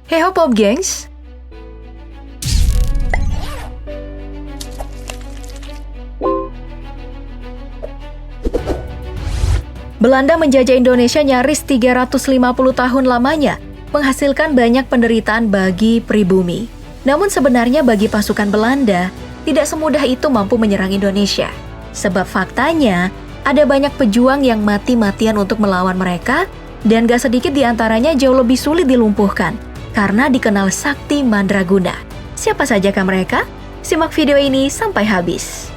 Hey ho Pop Gengs! Belanda menjajah Indonesia nyaris 350 tahun lamanya, menghasilkan banyak penderitaan bagi pribumi. Namun sebenarnya bagi pasukan Belanda, tidak semudah itu mampu menyerang Indonesia. Sebab faktanya, ada banyak pejuang yang mati-matian untuk melawan mereka, dan gak sedikit diantaranya jauh lebih sulit dilumpuhkan, karena dikenal sakti mandraguna. Siapa sajakah mereka? Simak video ini sampai habis.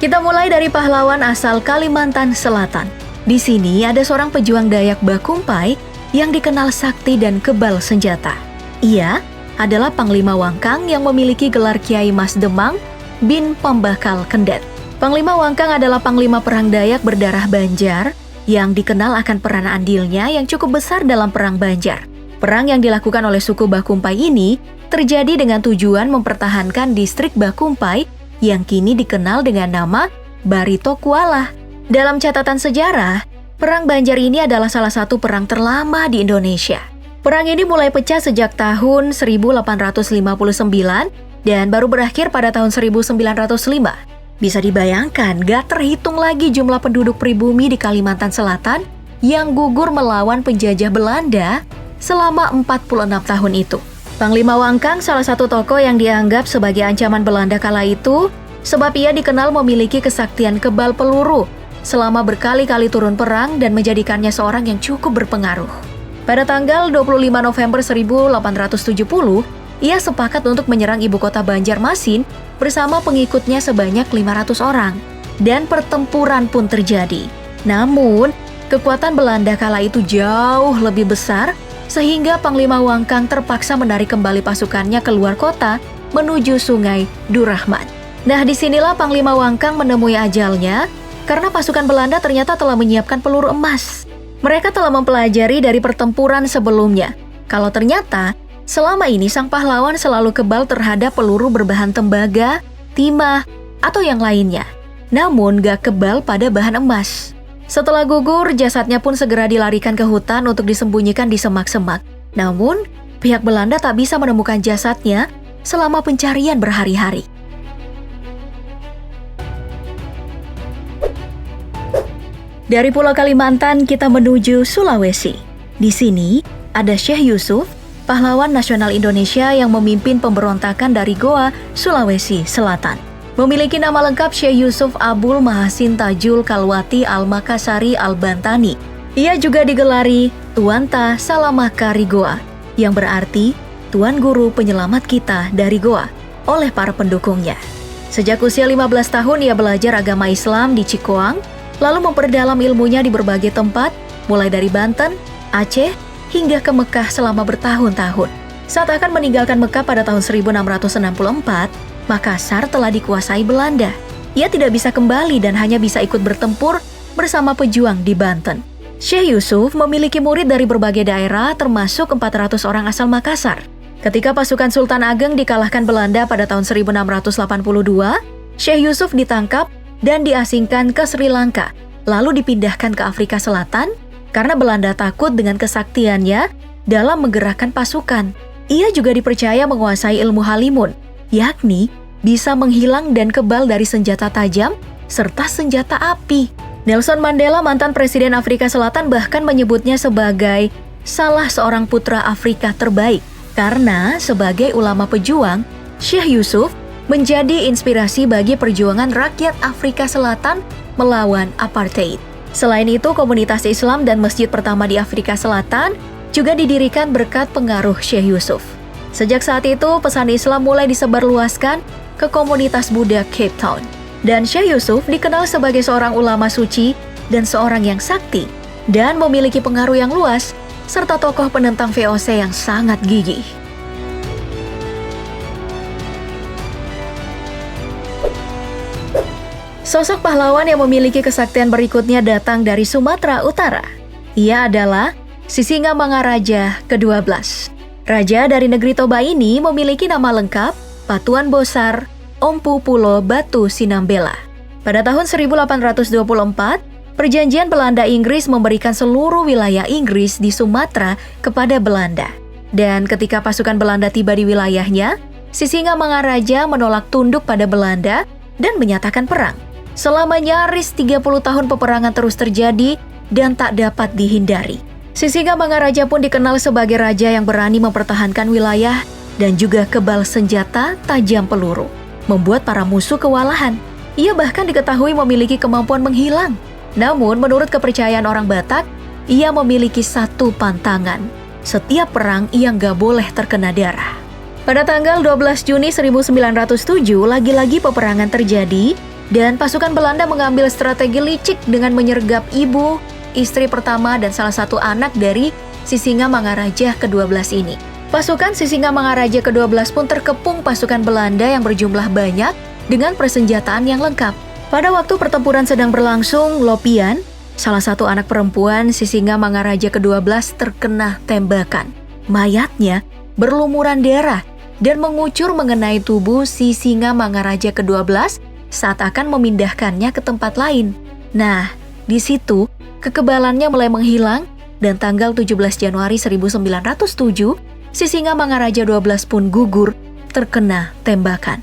Kita mulai dari pahlawan asal Kalimantan Selatan. Di sini ada seorang pejuang Dayak Bakumpai yang dikenal sakti dan kebal senjata. Ia adalah Panglima Wangkang yang memiliki gelar Kiai Mas Demang bin Pembakal Kendet. Panglima Wangkang adalah panglima perang Dayak berdarah Banjar yang dikenal akan peran andilnya yang cukup besar dalam perang Banjar. Perang yang dilakukan oleh suku Bakumpai ini terjadi dengan tujuan mempertahankan distrik Bakumpai yang kini dikenal dengan nama Barito Kuala. Dalam catatan sejarah, Perang Banjar ini adalah salah satu perang terlama di Indonesia. Perang ini mulai pecah sejak tahun 1859 dan baru berakhir pada tahun 1905. Bisa dibayangkan, gak terhitung lagi jumlah penduduk pribumi di Kalimantan Selatan yang gugur melawan penjajah Belanda selama 46 tahun itu. Panglima Wangkang salah satu tokoh yang dianggap sebagai ancaman Belanda kala itu sebab ia dikenal memiliki kesaktian kebal peluru selama berkali-kali turun perang dan menjadikannya seorang yang cukup berpengaruh. Pada tanggal 25 November 1870, ia sepakat untuk menyerang ibu kota Banjarmasin bersama pengikutnya sebanyak 500 orang dan pertempuran pun terjadi. Namun, kekuatan Belanda kala itu jauh lebih besar sehingga Panglima Wangkang terpaksa menarik kembali pasukannya keluar kota menuju Sungai Durrahman. Nah, disinilah Panglima Wangkang menemui ajalnya karena pasukan Belanda ternyata telah menyiapkan peluru emas. Mereka telah mempelajari dari pertempuran sebelumnya. Kalau ternyata selama ini sang pahlawan selalu kebal terhadap peluru berbahan tembaga, timah, atau yang lainnya. Namun gak kebal pada bahan emas. Setelah gugur, jasadnya pun segera dilarikan ke hutan untuk disembunyikan di semak-semak. Namun, pihak Belanda tak bisa menemukan jasadnya selama pencarian berhari-hari. Dari Pulau Kalimantan kita menuju Sulawesi. Di sini ada Syekh Yusuf, pahlawan nasional Indonesia yang memimpin pemberontakan dari Goa, Sulawesi Selatan. Memiliki nama lengkap Syekh Yusuf Abul Mahasin Tajul Kalwati Al-Makassari Al-Bantani. Ia juga digelari Tuan Ta Salamakari Goa, yang berarti Tuan Guru Penyelamat kita dari Goa, oleh para pendukungnya. Sejak usia 15 tahun ia belajar agama Islam di Cikoang, lalu memperdalam ilmunya di berbagai tempat, mulai dari Banten, Aceh, hingga ke Mekah selama bertahun-tahun. Saat akan meninggalkan Mekah pada tahun 1664, Makassar telah dikuasai Belanda. Ia tidak bisa kembali dan hanya bisa ikut bertempur bersama pejuang di Banten. Syekh Yusuf memiliki murid dari berbagai daerah termasuk 400 orang asal Makassar. Ketika pasukan Sultan Ageng dikalahkan Belanda pada tahun 1682, Syekh Yusuf ditangkap dan diasingkan ke Sri Lanka, lalu dipindahkan ke Afrika Selatan karena Belanda takut dengan kesaktiannya dalam menggerakkan pasukan. Ia juga dipercaya menguasai ilmu halimun, yakni bisa menghilang dan kebal dari senjata tajam serta senjata api. Nelson Mandela, mantan Presiden Afrika Selatan, bahkan menyebutnya sebagai salah seorang putra Afrika terbaik. Karena sebagai ulama pejuang, Syekh Yusuf menjadi inspirasi bagi perjuangan rakyat Afrika Selatan melawan apartheid. Selain itu, komunitas Islam dan masjid pertama di Afrika Selatan juga didirikan berkat pengaruh Syekh Yusuf. Sejak saat itu, pesan Islam mulai disebarluaskan ke komunitas Buddha Cape Town. Dan Syekh Yusuf dikenal sebagai seorang ulama suci dan seorang yang sakti, dan memiliki pengaruh yang luas, serta tokoh penentang VOC yang sangat gigih. Sosok pahlawan yang memiliki kesaktian berikutnya datang dari Sumatera Utara. Ia adalah Sisingamangaraja ke-12. Raja dari negeri Toba ini memiliki nama lengkap Patuan Bosar Ompu Pulo Batu Sinambela. Pada tahun 1824, Perjanjian Belanda-Inggris memberikan seluruh wilayah Inggris di Sumatera kepada Belanda. Dan ketika pasukan Belanda tiba di wilayahnya, Sisingamangaraja menolak tunduk pada Belanda dan menyatakan perang. Selama nyaris 30 tahun peperangan terus terjadi dan tak dapat dihindari. Sisingamangaraja pun dikenal sebagai raja yang berani mempertahankan wilayah dan juga kebal senjata tajam peluru, membuat para musuh kewalahan. Ia bahkan diketahui memiliki kemampuan menghilang. Namun, menurut kepercayaan orang Batak, ia memiliki satu pantangan. Setiap perang ia nggak boleh terkena darah. Pada tanggal 12 Juni 1907, lagi-lagi peperangan terjadi dan pasukan Belanda mengambil strategi licik dengan menyergap ibu, istri pertama, dan salah satu anak dari Sisingamangaraja ke-12 ini. Pasukan Sisingamangaraja ke-12 pun terkepung pasukan Belanda yang berjumlah banyak dengan persenjataan yang lengkap. Pada waktu pertempuran sedang berlangsung, Lopian, salah satu anak perempuan Sisingamangaraja ke-12 terkena tembakan. Mayatnya berlumuran darah dan mengucur mengenai tubuh Sisingamangaraja ke-12 saat akan memindahkannya ke tempat lain. Nah, di situ kekebalannya mulai menghilang dan tanggal 17 Januari 1907, Sisingamangaraja 12 pun gugur terkena tembakan.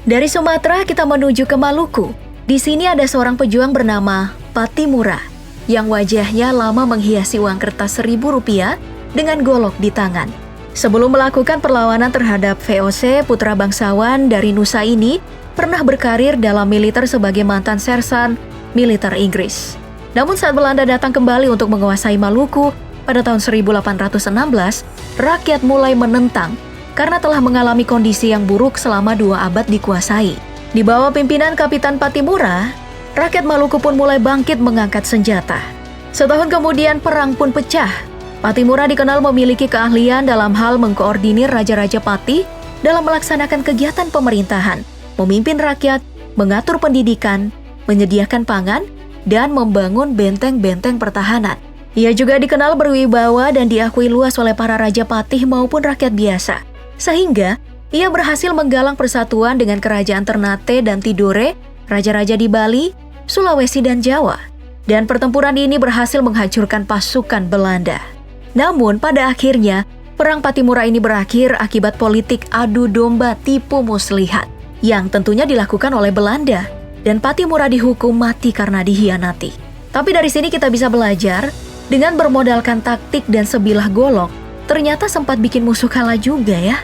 Dari Sumatera kita menuju ke Maluku. Di sini ada seorang pejuang bernama Patimura yang wajahnya lama menghiasi uang kertas Rp1.000 dengan golok di tangan. Sebelum melakukan perlawanan terhadap VOC, putra bangsawan dari Nusa ini pernah berkarir dalam militer sebagai mantan sersan militer Inggris. Namun saat Belanda datang kembali untuk menguasai Maluku pada tahun 1816, rakyat mulai menentang karena telah mengalami kondisi yang buruk selama 2 abad dikuasai. Di bawah pimpinan Kapitan Patimura, rakyat Maluku pun mulai bangkit mengangkat senjata. Setahun kemudian perang pun pecah. Patimura dikenal memiliki keahlian dalam hal mengkoordinir raja-raja Pati dalam melaksanakan kegiatan pemerintahan, memimpin rakyat, mengatur pendidikan, menyediakan pangan, dan membangun benteng-benteng pertahanan. Ia juga dikenal berwibawa dan diakui luas oleh para raja Patih maupun rakyat biasa. Sehingga, ia berhasil menggalang persatuan dengan kerajaan Ternate dan Tidore, raja-raja di Bali, Sulawesi, dan Jawa. Dan pertempuran ini berhasil menghancurkan pasukan Belanda. Namun, pada akhirnya, perang Patimura ini berakhir akibat politik adu domba tipu muslihat, yang tentunya dilakukan oleh Belanda, dan Patimura dihukum mati karena dikhianati. Tapi dari sini kita bisa belajar, dengan bermodalkan taktik dan sebilah golok, ternyata sempat bikin musuh kalah juga ya.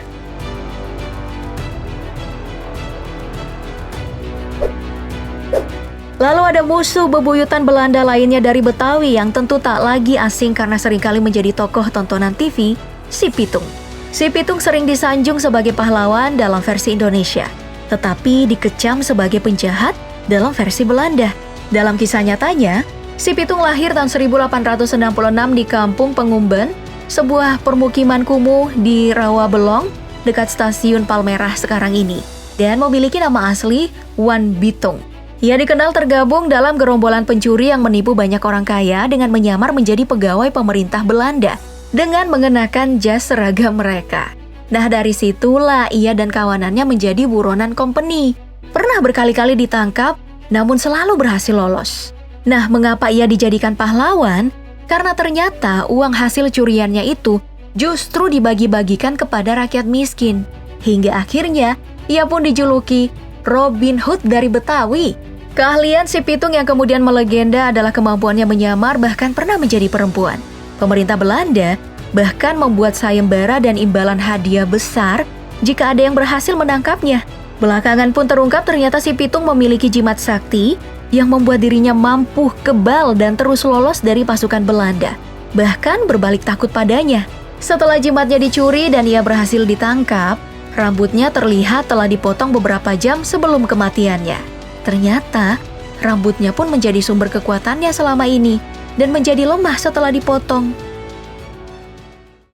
Lalu ada musuh bebuyutan Belanda lainnya dari Betawi yang tentu tak lagi asing karena seringkali menjadi tokoh tontonan TV, Si Pitung. Si Pitung sering disanjung sebagai pahlawan dalam versi Indonesia, tetapi dikecam sebagai penjahat dalam versi Belanda. Dalam kisah nyatanya, Si Pitung lahir tahun 1866 di Kampung Pengumben, sebuah permukiman kumuh di Rawabelong, dekat stasiun Palmerah sekarang ini, dan memiliki nama asli Wan Bitung. Ia dikenal tergabung dalam gerombolan pencuri yang menipu banyak orang kaya dengan menyamar menjadi pegawai pemerintah Belanda dengan mengenakan jas seragam mereka. Nah, dari situlah ia dan kawanannya menjadi buronan company. Pernah berkali-kali ditangkap, namun selalu berhasil lolos. Nah, mengapa ia dijadikan pahlawan? Karena ternyata uang hasil curiannya itu justru dibagi-bagikan kepada rakyat miskin. Hingga akhirnya ia pun dijuluki Robin Hood dari Betawi. Keahlian Si Pitung yang kemudian melegenda adalah kemampuannya menyamar bahkan pernah menjadi perempuan. Pemerintah Belanda bahkan membuat sayembara dan imbalan hadiah besar jika ada yang berhasil menangkapnya. Belakangan pun terungkap ternyata Si Pitung memiliki jimat sakti yang membuat dirinya mampu kebal dan terus lolos dari pasukan Belanda. Bahkan berbalik takut padanya. Setelah jimatnya dicuri dan ia berhasil ditangkap, rambutnya terlihat telah dipotong beberapa jam sebelum kematiannya. Ternyata, rambutnya pun menjadi sumber kekuatannya selama ini dan menjadi lemah setelah dipotong.